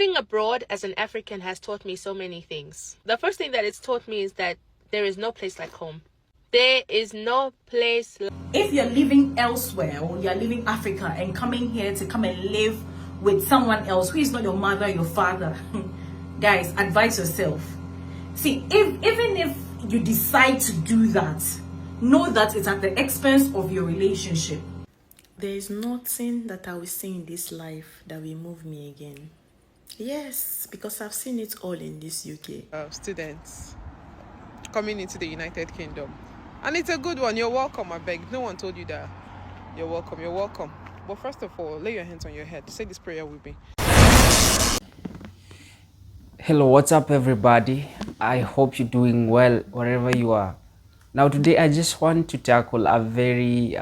Living abroad as an African has taught me so many things. The first thing that it's taught me is that there is no place like home. There is no place if you're living elsewhere or you're living Africa and coming here to come and live with someone else who is not your mother, your father, guys, advise yourself. See, even if you decide to do that, know that it's at the expense of your relationship. There is nothing that I will see in this life that will move me again. Yes, because I've seen it all in this UK. Students coming into the United Kingdom. And it's a good one. You're welcome, I beg. No one told you that. You're welcome, you're welcome. But first of all, lay your hands on your head. Say this prayer with me. Hello, what's up everybody? I hope you're doing well wherever you are. Now today I just want to tackle a very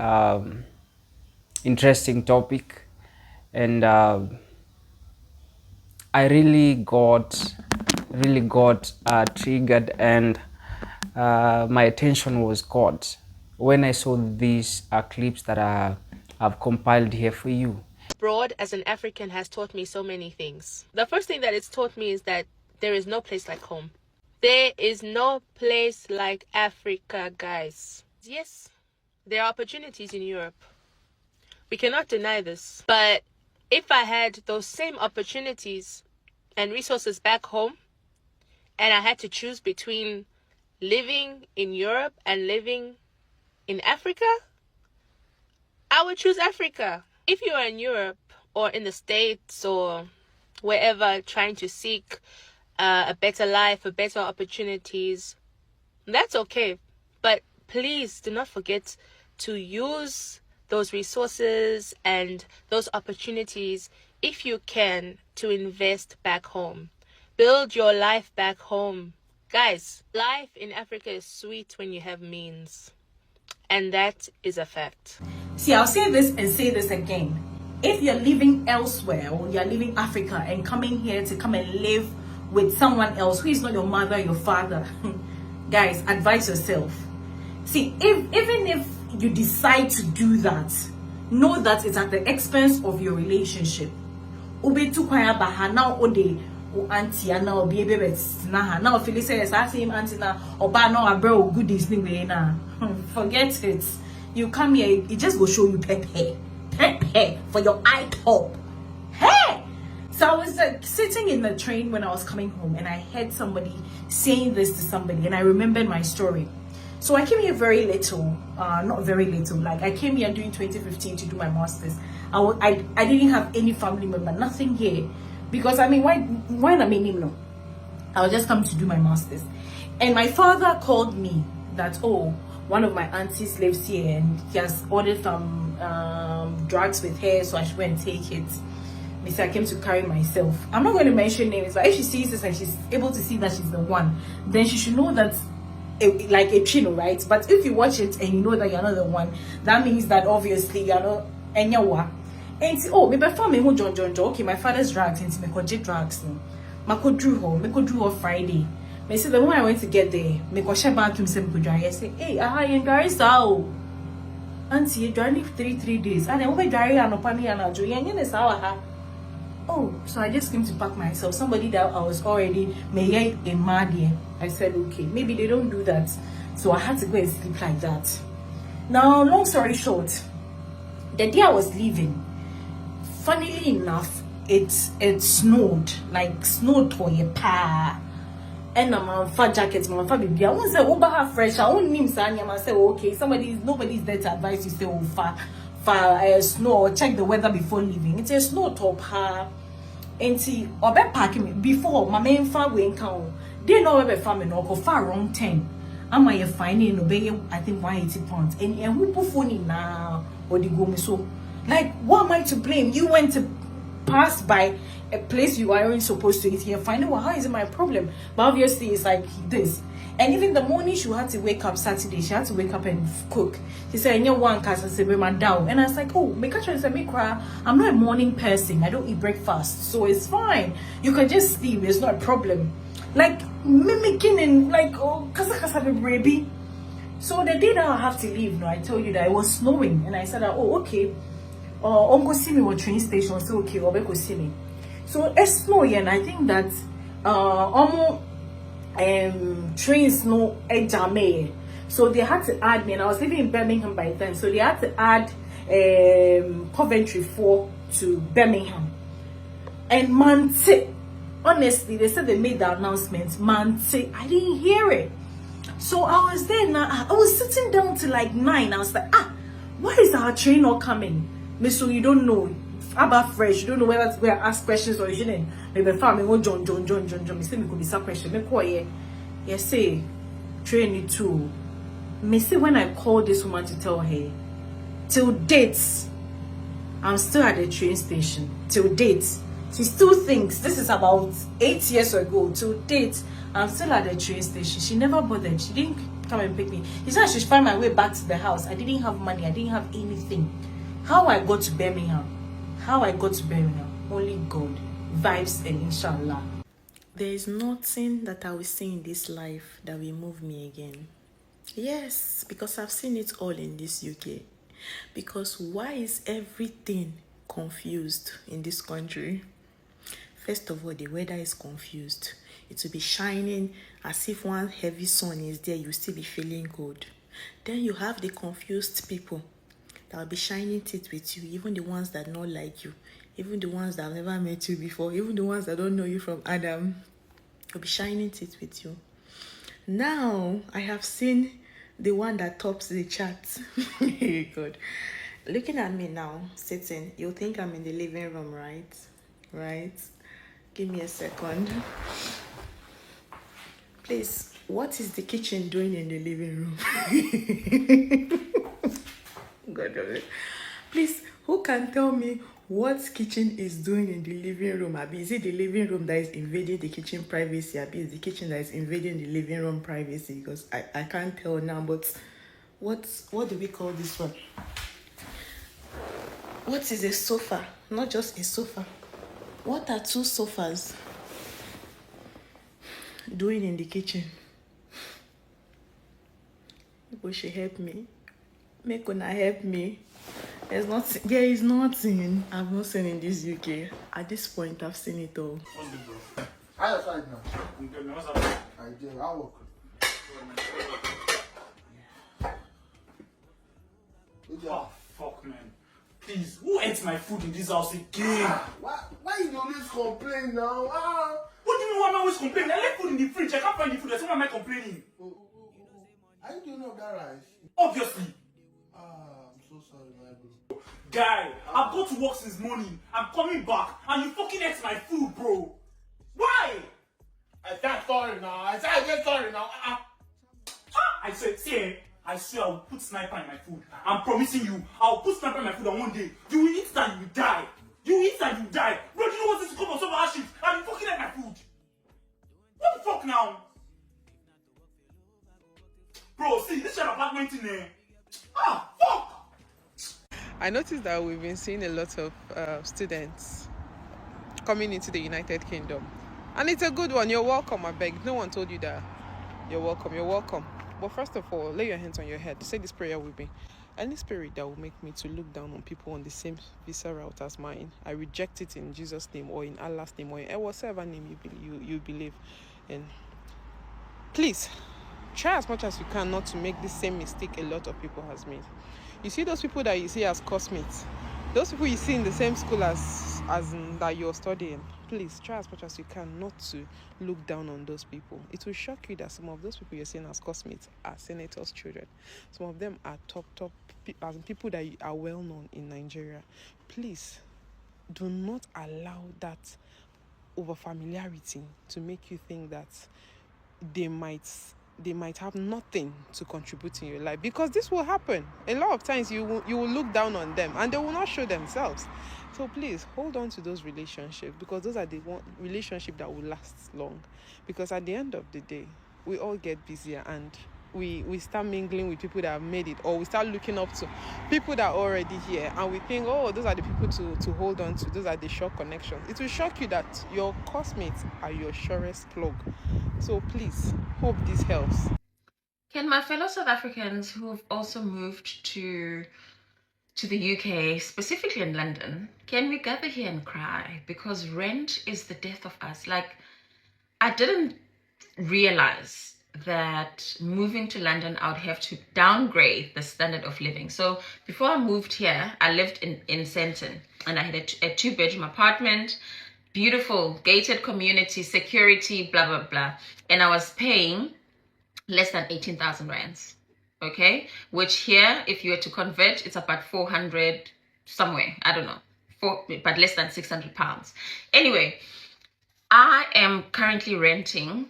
interesting topic, and I really got triggered, and my attention was caught when I saw these clips that I've compiled here for you. Abroad as an African has taught me so many things. The first thing that it's taught me is that there is no place like home. There is no place like Africa, guys. Yes, there are opportunities in Europe. We cannot deny this. But if I had those same opportunities and resources back home, and I had to choose between living in Europe and living in Africa, I would choose Africa. If you are in Europe or in the States or wherever trying to seek a better life, a better opportunities, that's okay. But please do not forget to use those resources and those opportunities, if you can, to invest back home. Build your life back home. Guys, life in Africa is sweet when you have means. And that is a fact. See, I'll say this and say this again. If you're living elsewhere or you're living Africa and coming here to come and live with someone else who is not your mother, your father, guys, advise yourself. See, even if you decide to do that, know that it's at the expense of your relationship. Ubetu kwaya baha now ode o auntie na obi ebe na ha now feel say as same auntie na oba no abro goodies ni we na. Forget it. You come here, it just go show you pepe for your eye top. Hey! So I was sitting in the train when I was coming home, and I heard somebody saying this to somebody, and I remembered my story. So I came here very little, not very little, like I came here during 2015 to do my master's. I didn't have any family member, nothing here, because I mean, why not me no? I was just coming to do my master's, and my father called me that, oh, one of my aunties lives here and he has ordered some drugs with her, so I should go and take it. I came to carry myself. I'm not going to mention names, but if she sees this and she's able to see that she's the one, then she should know that like a chino, right? But if you watch it and you know that you're not the one, that means that obviously you're not enyawa. And oh, maybe family who John. Okay, my father's drugs and me drugs. Mako drew her Friday. Me say the moment I went to get there, me go share back to me dry. I say, hey, you guys sao? Auntie, you dry 3 days. And then we dry and open here and jo. Oh, so I just came to pack myself. Somebody that I was already me a mad here. I said, okay, maybe they don't do that. So I had to go and sleep like that. Now, long story short, the day I was leaving, funnily enough, it snowed. Like snowed for a pa. And I'm on fat jackets, my baby. I won't say over fresh. I won't name Sanya. I say, okay, nobody's there to advise you say for snow or check the weather before leaving. It's a snow top ha. And see, or be parking before my main far way in town. They know where farming or far wrong 10. Am I finding obey? I think 180 pounds. And who put phone now or the go so? Like, what am I to blame? You went to pass by a place you aren't supposed to eat here, find out how is it my problem? But obviously it's like this. And even the morning she had to wake up Saturday, she had to wake up and cook. She said, "You one cast and say my down." And I was like, "Oh, make a choice and make cry. I'm not a morning person. I don't eat breakfast, so it's fine. You can just sleep. It's not a problem." Like mimicking and like kasa baby. So the day that I have to leave, I told you that it was snowing, and I said, "Oh, okay." Uncle see me at train station. So okay, I'll go see me. So it's no, yeah, and I think that almost trains no ejame. So they had to add me, and I was living in Birmingham by then. So they had to add Coventry 4 to Birmingham. And Mante, honestly, they said they made the announcement. Mante, I didn't hear it. So I was there now. I was sitting down till like 9. I was like, why is our train not coming? Miss, so you don't know about fresh. You don't know whether to go and ask questions or you shouldn't. Maybe family go John. Me say me could be some question. Me call ye. Yes, say train it too. Me say when I called this woman to tell her, till date, I'm still at the train station. Till date, she still thinks this is about 8 years ago. Till date, I'm still at the train station. She never bothered. She didn't come and pick me. She said I should find my way back to the house. I didn't have money. I didn't have anything. How I got to Birmingham? Only God. Vibes and inshallah. There is nothing that I will see in this life that will move me again. Yes, because I've seen it all in this UK. Because why is everything confused in this country? First of all, the weather is confused. It will be shining as if one heavy sun is there, you'll still be feeling good. Then you have the confused people that will be shining teeth with you, even the ones that don't like you, even the ones that have never met you before, even the ones that don't know you from Adam, will be shining teeth with you. Now, I have seen the one that tops the chart. Good. Looking at me now, sitting, you'll think I'm in the living room, right? Right? Give me a second. Please, what is the kitchen doing in the living room? God of it. Please, who can tell me what kitchen is doing in the living room? Abi, is it the living room that is invading the kitchen privacy? Abi, is the kitchen that is invading the living room privacy? Because I can't tell now, but what do we call this one? What is a sofa? Not just a sofa. What are 2 sofas doing in the kitchen? People should help me. Make una help me. There is nothing I've not seen in this UK. At this point, I've seen it all. How you find now? I do. I work. Oh, fuck, man. Please, who ate my food in this house again? Why you always complain now? What do you mean why am I always complaining? I left food in the fridge. I can't find the food. That's why am I complaining? Are you doing all that rice? Obviously. I'm so sorry, my bro. Guy, I've got to work since morning. I'm coming back and you fucking ate my food, bro. Why? I said sorry now. I said sorry now. I said, see, I swear I will put sniper in my food. I'm promising you, I will put sniper in my food and one day, you will eat and you will die. You will eat and you will die. Bro, do you know what this is called for some ashes? And you fucking ate my food. What the fuck now? Bro, see, this shit apartment in there. Fuck! I noticed that we've been seeing a lot of students coming into the United Kingdom. And it's a good one. You're welcome, I beg. No one told you that. You're welcome. But first of all, lay your hands on your head. Say this prayer with me. Any spirit that will make me to look down on people on the same visa route as mine, I reject it in Jesus' name or in Allah's name or in whatever name you believe in. Please, try as much as you can not to make the same mistake a lot of people has made. You see those people that you see as classmates, those people you see in the same school as that you're studying, please try as much as you can not to look down on those people. It will shock you that some of those people you're seeing as classmates are senators' children. Some of them are top as people that are well known in Nigeria. Please do not allow that over familiarity to make you think that they might have nothing to contribute in your life, because this will happen. A lot of times you will look down on them and they will not show themselves. So please hold on to those relationships, because those are the relationships that will last long. Because at the end of the day, we all get busier and we start mingling with people that have made it, or we start looking up to people that are already here and we think, oh, those are the people to hold on to, those are the sure connections. It will shock you that your classmates are your surest plug. So please, hope this helps. Can my fellow South Africans who have also moved to to the UK, specifically in London, can we gather here and cry? Because rent is the death of us. Like, I didn't realize that moving to London, I would have to downgrade the standard of living. So before I moved here, I lived in Senton, and I had a 2-bedroom apartment, beautiful gated community, security, blah, blah, blah. And I was paying less than 18,000 rands. Okay, which here, if you were to convert, it's about 400 somewhere, I don't know, but less than 600 pounds. Anyway, I am currently renting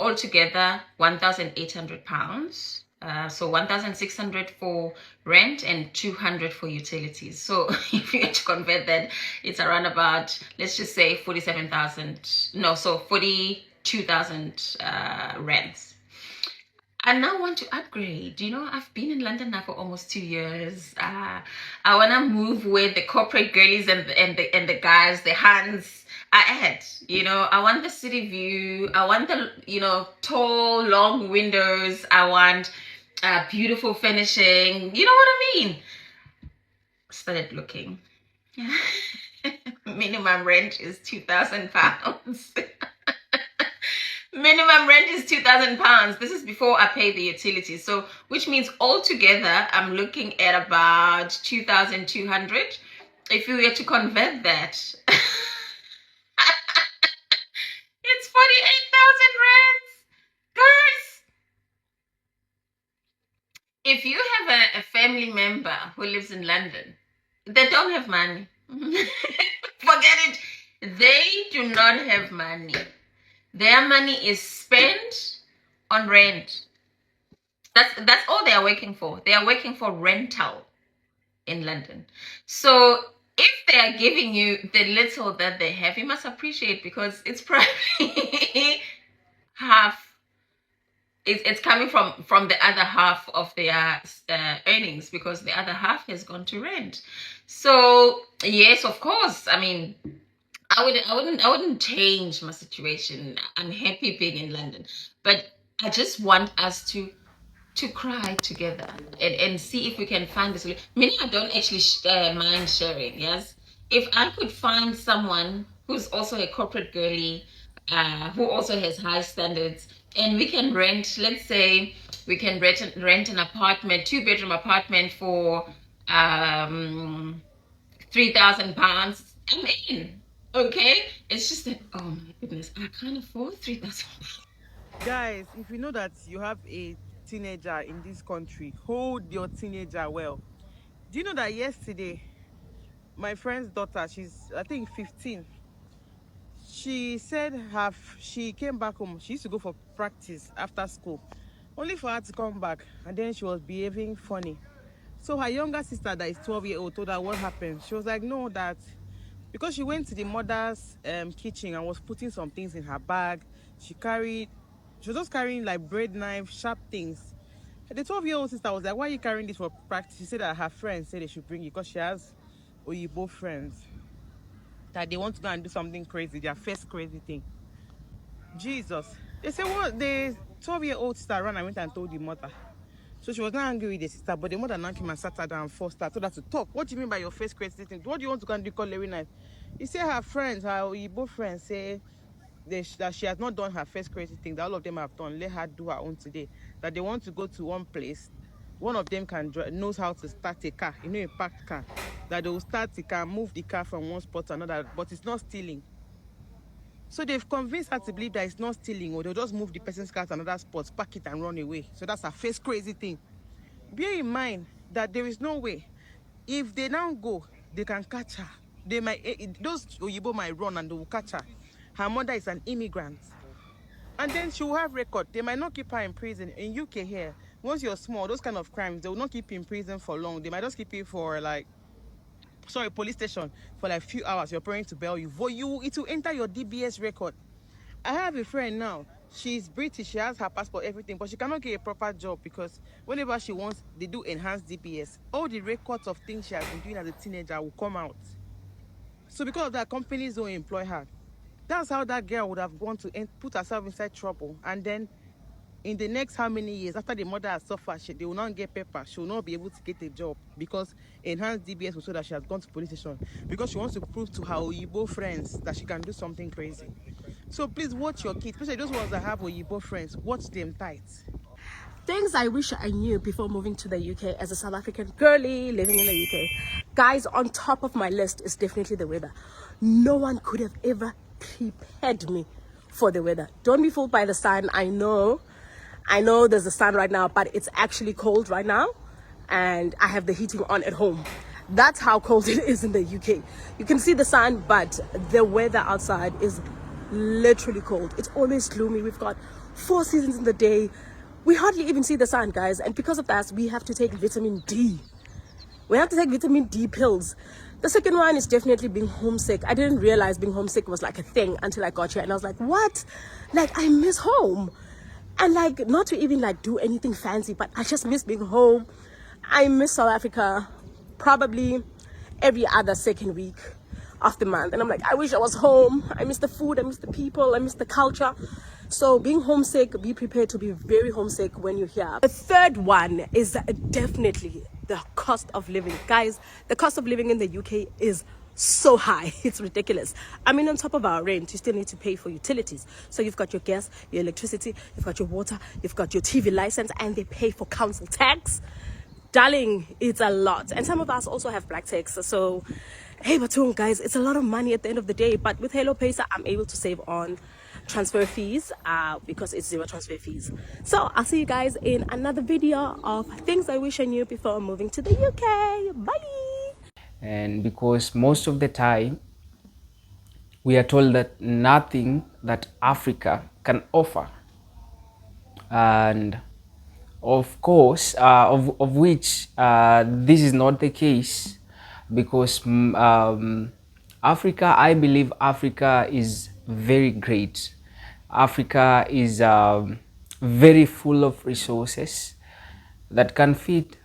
altogether 1,800 pounds. So 1,600 for rent and 200 for utilities. So if you had to convert that, it's around about, let's just say 47,000, no, so 42,000 rents. I now want to upgrade. You know, I've been in London now for almost 2 years. I want to move where the corporate girlies and the guys, the hands are at. You know, I want the city view. I want the, you know, tall, long windows. I want beautiful finishing. You know what I mean? Started looking. Minimum rent is £2,000. Minimum rent is £2,000. This is before I pay the utilities. So, which means altogether, I'm looking at about 2,200. If you were to convert that, it's 48,000 rands. Guys, if you have a family member who lives in London, they don't have money. Forget it. They do not have money. Their money is spent on rent. That's all they are working for. They are working for rental in London. So if they are giving you the little that they have, you must appreciate, because it's probably half. It's coming from the other half of their earnings, because the other half has gone to rent. So yes, of course. I mean, I wouldn't change my situation. I'm happy being in London, but I just want us to cry together and see if we can find this. Meaning, I don't actually mind sharing. Yes, if I could find someone who's also a corporate girly, who also has high standards, and we can rent. Let's say we can rent an apartment, 2-bedroom apartment for £3,000. I'm in. Okay, it's just that, oh my goodness, I can't afford 3,000. Guys, if you know that you have a teenager in this country, hold your teenager well. Do you know that yesterday, my friend's daughter, she's, I think, 15, she said she came back home. She used to go for practice after school, only for her to come back, and then she was behaving funny. So her younger sister, that is 12-year-old, told her what happened. She was like, no, that because she went to the mother's kitchen and was putting some things in her bag. She was just carrying like bread knife, sharp things. And the 12-year-old sister was like, why are you carrying this for practice? She said that her friends said they should bring it because she has Oyibo friends, that they want to go and do something crazy, their first crazy thing. Jesus. They said, well, the 12-year-old sister ran and went and told the mother. So she was not angry with the sister, but the mother now came and sat her down and forced her, told her to talk. What do you mean by your first crazy thing? What do you want to go and do, call Larry knife? You say her friends, her Oyibo friends, say that she has not done her first crazy thing, that all of them have done. Let her do her own today. That they want to go to one place. One of them knows how to start a car, a parked car. That they will start the car, move the car from one spot to another, but it's not stealing. So they've convinced her to believe that it's not stealing, or they'll just move the person's car to another spot, park it and run away. So that's her first crazy thing. Bear in mind that there is no way. If they now go, they can catch her. They might, those Oyibo might run and they will catch her. Her mother is an immigrant. And then she will have record. They might not keep her in prison. In UK here, once you're small, those kind of crimes, they will not keep you in prison for long. They might just keep you for police station for like few hours. You're praying to bail you. It will enter your DBS record. I have a friend now. She's British. She has her passport, everything, but she cannot get a proper job because whenever she wants, they do enhanced DBS. All the records of things she has been doing as a teenager will come out. So because of that, companies don't employ her. That's how that girl would have gone to put herself inside trouble. And then in the next how many years after the mother has suffered, they will not get paper. She will not be able to get a job because enhanced DBS will show that she has gone to police station because she wants to prove to her Oyibo friends that she can do something crazy. So please watch your kids, especially those ones that have Oyibo friends. Watch them tight. Things I wish I knew before moving to the UK as a South African girly living in the UK. Guys, on top of my list is definitely the weather. No one could have ever prepared me for the weather. Don't be fooled by the sun. I know there's the sun right now, but it's actually cold right now and I have the heating on at home. That's how cold it is in the UK. You can see the sun, but the weather outside is literally cold. It's always gloomy. We've got 4 seasons in the day. We hardly even see the sun, guys, and because of that we have to take vitamin D. We have to take vitamin D pills. The second one is definitely being homesick. I didn't realize being homesick was like a thing until I got here, and I was like, what? Like, I miss home. And like, not to even like do anything fancy, but I just miss being home. I miss South Africa probably every other second week of the month, and I'm like, I wish I was home. I miss the food, I miss the people, I miss the culture. So being homesick, be prepared to be very homesick when you're here. The third one is definitely the cost of living. Guys, the cost of living in the UK is so high. It's ridiculous. I mean, on top of our rent, you still need to pay for utilities. So you've got your gas, your electricity, you've got your water, you've got your TV license, and they pay for council tax. Darling, it's a lot. And some of us also have black tax. So, hey, Batung, guys, it's a lot of money at the end of the day. But with Hello Pesa, I'm able to save on transfer fees because it's 0 transfer fees. So I'll see you guys in another video of things I wish I knew before moving to the UK. Bye. And because most of the time we are told that nothing that Africa can offer, and of course of which this is not the case, because Africa, I believe Africa is very great. Africa is very full of resources that can feed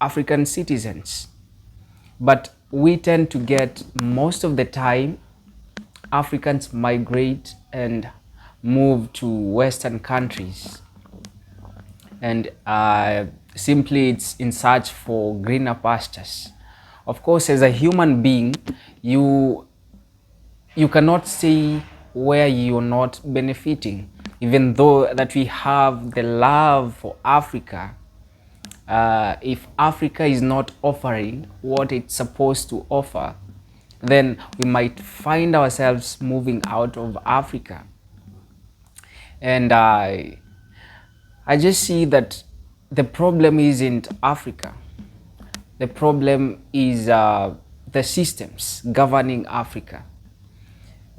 African citizens, but we tend to get, most of the time Africans migrate and move to Western countries, and simply it's in search for greener pastures. Of course, as a human being, you cannot say where you're not benefiting, even though that we have the love for Africa. If Africa is not offering what it's supposed to offer, then we might find ourselves moving out of Africa. And I just see that the problem isn't Africa. The problem is the systems governing Africa,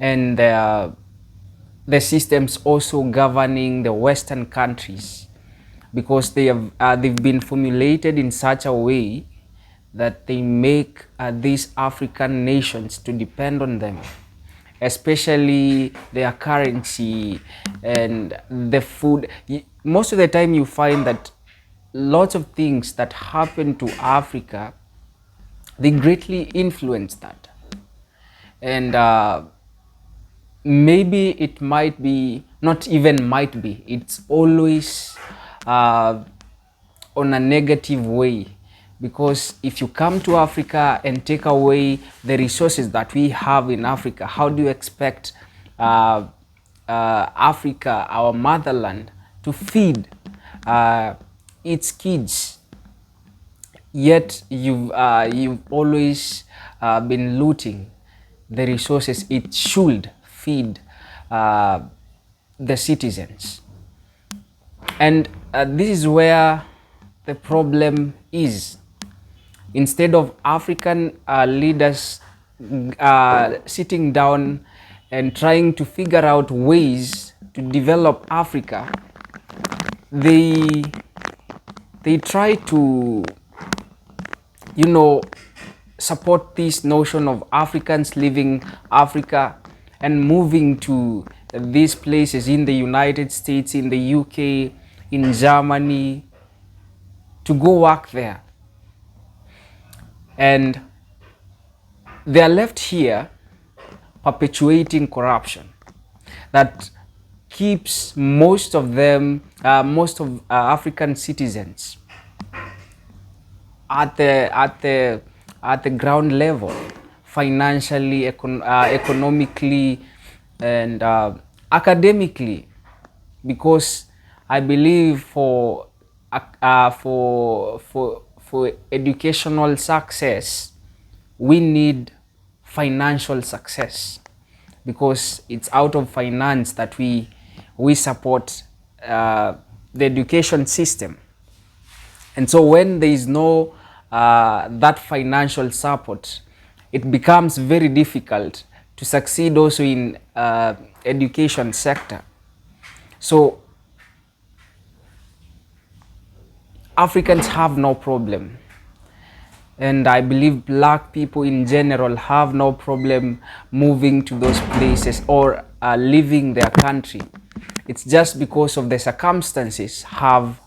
and the systems also governing the Western countries, because they've been formulated in such a way that they make these African nations to depend on them, especially their currency and the food. Most of the time you find that lots of things that happen to Africa, they greatly influence that. And maybe it might be, not even might be, it's always on a negative way. Because if you come to Africa and take away the resources that we have in Africa, how do you expect Africa, our motherland, to feed its kids? Yet you've always been looting the resources it should feed the citizens. And this is where the problem is. Instead of African leaders sitting down and trying to figure out ways to develop Africa, they try to, support this notion of Africans leaving Africa and moving to these places in the United States, in the UK, in Germany, to go work there. And they are left here perpetuating corruption. That keeps most of them, most of African citizens at the ground level, financially, economically, and academically, because I believe for educational success we need financial success, because it's out of finance that we support the education system. And so when there is no that financial support, it becomes very difficult to succeed also in education sector. So Africans have no problem, and I believe black people in general have no problem moving to those places or leaving their country. It's just because of the circumstances have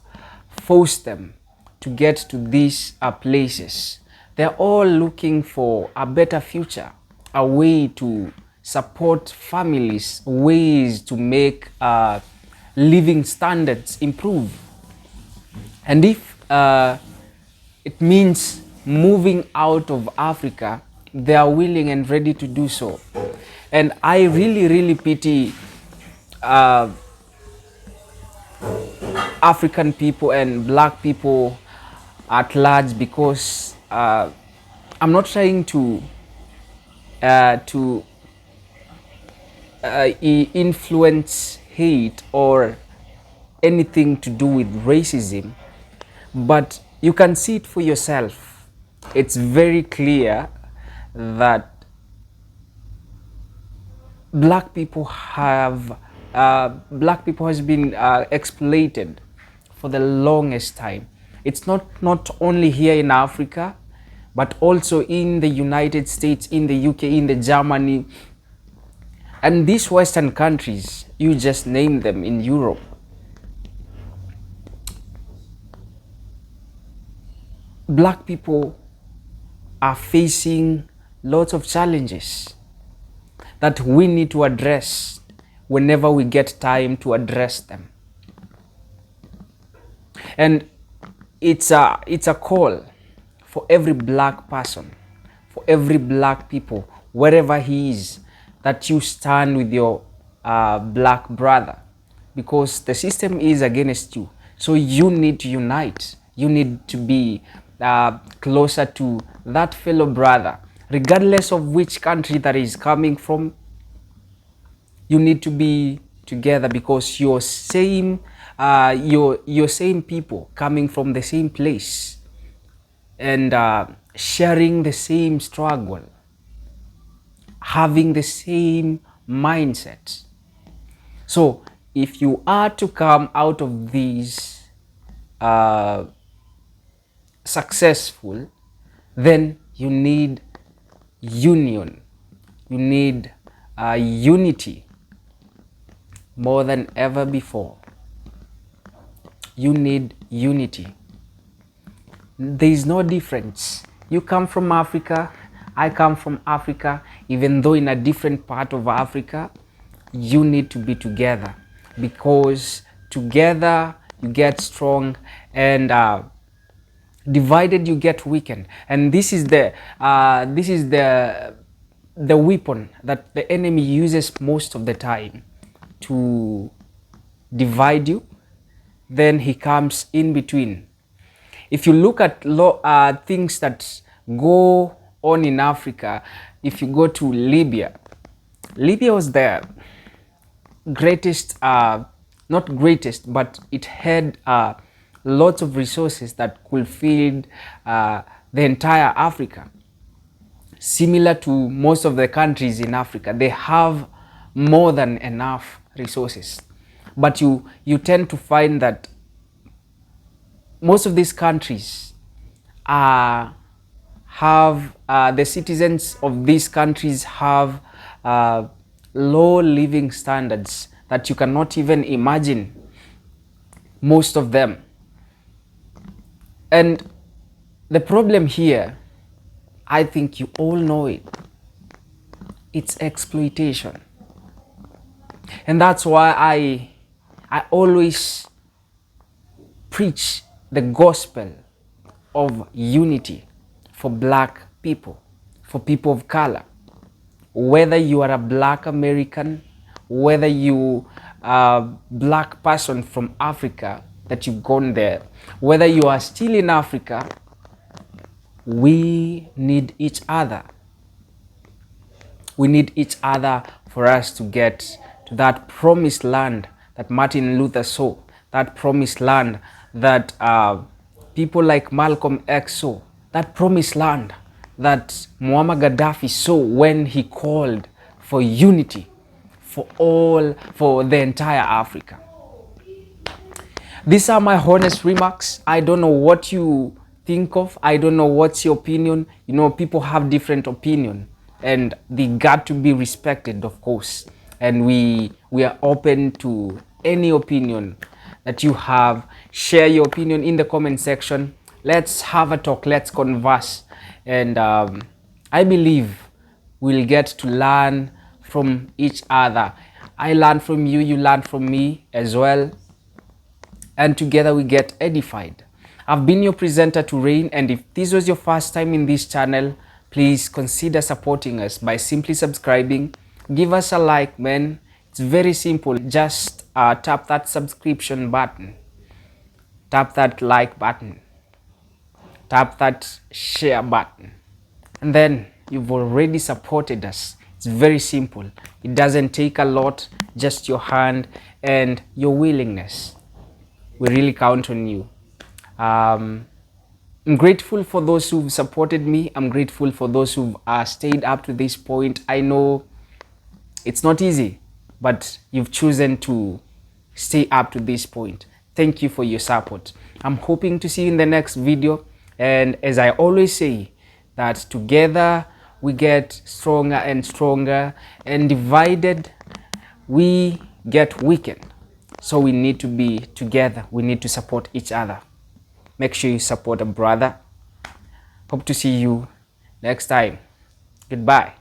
forced them to get to these places. They're all looking for a better future, a way to support families, ways to make living standards improve. And if it means moving out of Africa, they are willing and ready to do so. And I really pity African people and black people at large, because I'm not trying to influence hate or anything to do with racism, but you can see it for yourself. It's very clear that black people has been exploited for the longest time. It's not only here in Africa, but also in the United States, in the UK, in the Germany, and these Western countries, you just name them, in Europe. Black people are facing lots of challenges that we need to address whenever we get time to address them. And it's a call for every black person, for every black people, wherever he is, that you stand with your black brother, because the system is against you. So you need to unite. You need to be closer to that fellow brother, regardless of which country that is coming from. You need to be together, because you're same people coming from the same place and sharing the same struggle, having the same mindset. So if you are to come out of these successful, then you need union, you need unity more than ever before. You need unity. There is no difference. You come from Africa, I come from Africa. Even though in a different part of Africa, you need to be together, because together you get strong, and divided you get weakened. And this is the weapon that the enemy uses most of the time, to divide you. Then he comes in between. If you look at things that go on in Africa, if you go to Libya was the greatest, not greatest, but it had lots of resources that could feed the entire Africa. Similar to most of the countries in Africa, they have more than enough resources. But you tend to find that most of these countries have the citizens of these countries have low living standards that you cannot even imagine, most of them. And the problem here, I think you all know it, it's exploitation. And that's why I always preach the gospel of unity for black people, for people of color. Whether you are a black American, whether you are a black person from Africa that you've gone there, whether you are still in Africa, we need each other. We need each other for us to get to that promised land that Martin Luther saw, that promised land that people like Malcolm X saw, that promised land that Muammar Gaddafi saw when he called for unity for the entire Africa. These are my honest remarks. I don't know what you think of. I don't know what's your opinion. You know, people have different opinion and they got to be respected, of course. And we are open to any opinion that you have. Share your opinion in the comment section. Let's have a talk. Let's converse. And I believe we'll get to learn from each other. I learn from you, you learn from me as well. And together we get edified. I've been your presenter Turain, and if this was your first time in this channel, please consider supporting us by simply subscribing. Give us a like, man. It's very simple. Just tap that subscription button, tap that like button, tap that share button, and then you've already supported us. It's very simple. It doesn't take a lot, just your hand and your willingness. We really count on you. I'm grateful for those who've supported me. I'm grateful for those who've stayed up to this point. I know it's not easy, but you've chosen to stay up to this point. Thank you for your support. I'm hoping to see you in the next video. And as I always say, that together we get stronger and stronger, and divided we get weakened. So we need to be together. We need to support each other. Make sure you support a brother. Hope to see you next time. Goodbye.